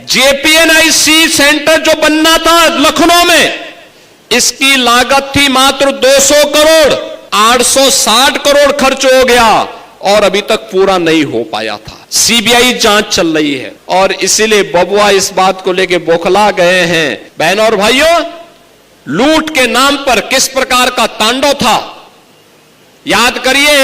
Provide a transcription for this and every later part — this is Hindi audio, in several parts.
जेपीएनआईसी सेंटर जो बनना था लखनऊ में, इसकी लागत थी मात्र 200 करोड़, 860 करोड़ खर्च हो गया और अभी तक पूरा नहीं हो पाया था। सीबीआई जांच चल रही है और इसीलिए बबुआ इस बात को लेकर बौखला गए हैं। बहनों और भाइयों, लूट के नाम पर किस प्रकार का तांडव था याद करिए।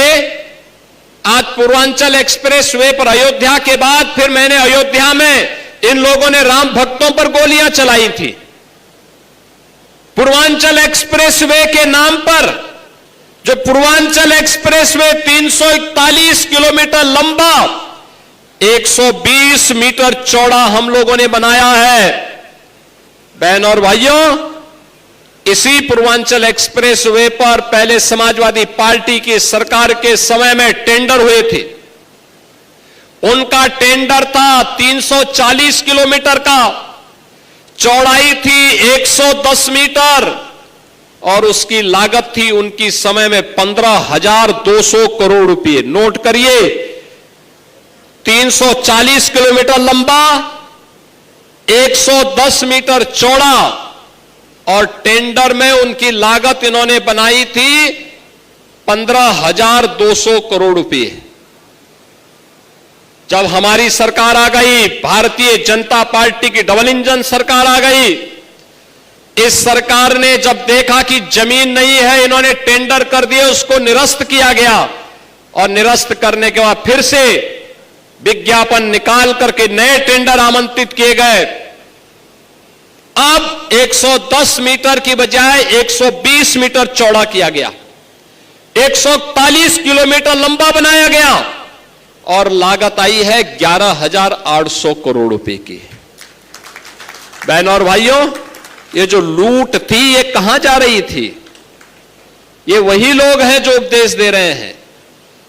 आज पूर्वांचल एक्सप्रेस वे पर अयोध्या के बाद फिर मैंने अयोध्या में इन लोगों ने राम भक्तों पर गोलियां चलाई थी। पूर्वांचल एक्सप्रेस वे के नाम पर, जो पूर्वांचल एक्सप्रेस वे 341 किलोमीटर लंबा, 120 मीटर चौड़ा हम लोगों ने बनाया है। बहनों और भाइयों, इसी पूर्वांचल एक्सप्रेस वे पर पहले समाजवादी पार्टी की सरकार के समय में टेंडर हुए थे। उनका टेंडर था 340 किलोमीटर का, चौड़ाई थी 110 मीटर और उसकी लागत थी उनकी समय में 15,200 करोड़ रुपए। नोट करिए, 340 किलोमीटर लंबा, 110 मीटर चौड़ा और टेंडर में उनकी लागत इन्होंने बनाई थी 15,200 करोड़ रुपए। जब हमारी सरकार आ गई, भारतीय जनता पार्टी की डबल इंजन सरकार आ गई, इस सरकार ने जब देखा कि जमीन नहीं है, इन्होंने टेंडर कर दिए, उसको निरस्त किया गया और निरस्त करने के बाद फिर से विज्ञापन निकाल करके नए टेंडर आमंत्रित किए गए। अब 110 मीटर की बजाय 120 मीटर चौड़ा किया गया, 141 किलोमीटर लंबा बनाया गया और लागत आई है 11,800 करोड़ रुपए की। बहनों और भाइयों, ये जो लूट थी ये कहां जा रही थी? ये वही लोग हैं जो उपदेश दे रहे हैं।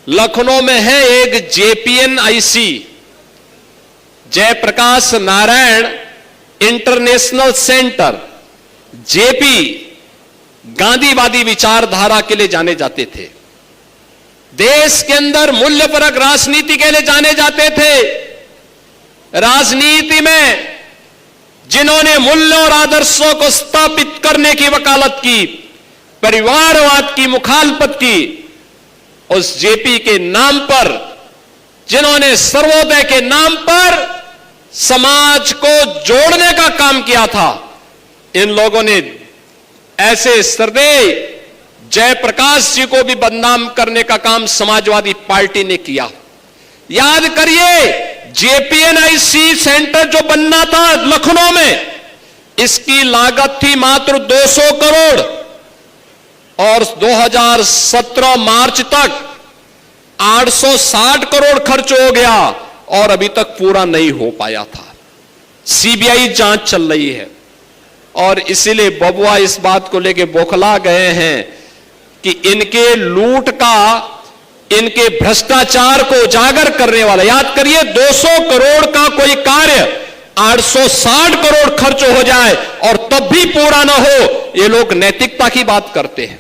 लखनऊ में है एक JPNIC, Jayaprakash Narayan International Centre, JP, गांधीवादी विचारधारा के लिए जाने जाते थे, देश के अंदर मूल्यपरक राजनीति के लिए जाने जाते थे। राजनीति में जिन्होंने मूल्यों और आदर्शों को स्थापित करने की वकालत की, परिवारवाद की मुखालफत की, उस जेपी के नाम पर, जिन्होंने सर्वोदय के नाम पर समाज को जोड़ने का काम किया था, इन लोगों ने ऐसे सरदेय जयप्रकाश जी को भी बदनाम करने का काम समाजवादी पार्टी ने किया। याद करिए, जेपीएनआईसी सेंटर जो बनना था लखनऊ में, इसकी लागत थी मात्र 200 करोड़ और 2017 मार्च तक 860 करोड़ खर्च हो गया और अभी तक पूरा नहीं हो पाया था। सीबीआई जांच चल रही है और इसीलिए बबुआ इस बात को लेकर बौखला गए हैं कि इनके लूट का, इनके भ्रष्टाचार को उजागर करने वाला, याद करिए 200 करोड़ का कोई कार्य 860 करोड़ खर्च हो जाए और तब भी पूरा ना हो, ये लोग नैतिकता की बात करते हैं।